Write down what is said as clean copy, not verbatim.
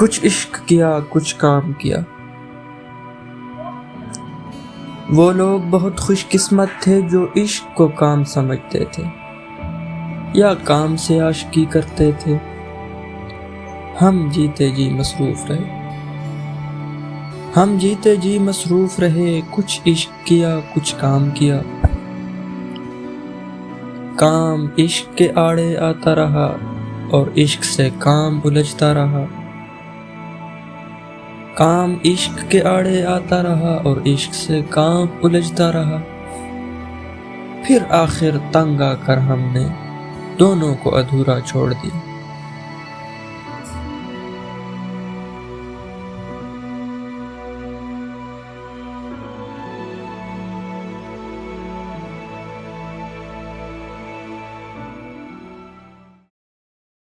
کچھ عشق کیا کچھ کام کیا۔ وہ لوگ بہت خوش قسمت تھے جو عشق کو کام سمجھتے تھے یا کام سے عاشقی کرتے تھے۔ ہم جیتے جی مصروف رہے، ہم جیتے جی مصروف رہے، کچھ عشق کیا کچھ کام کیا۔ کام عشق کے آڑے آتا رہا اور عشق سے کام الجھتا رہا۔ کام عشق کے آڑے آتا رہا اور عشق سے کام الجھتا رہا۔ پھر آخر تنگ آ کر ہم نے دونوں کو ادھورا چھوڑ دیا۔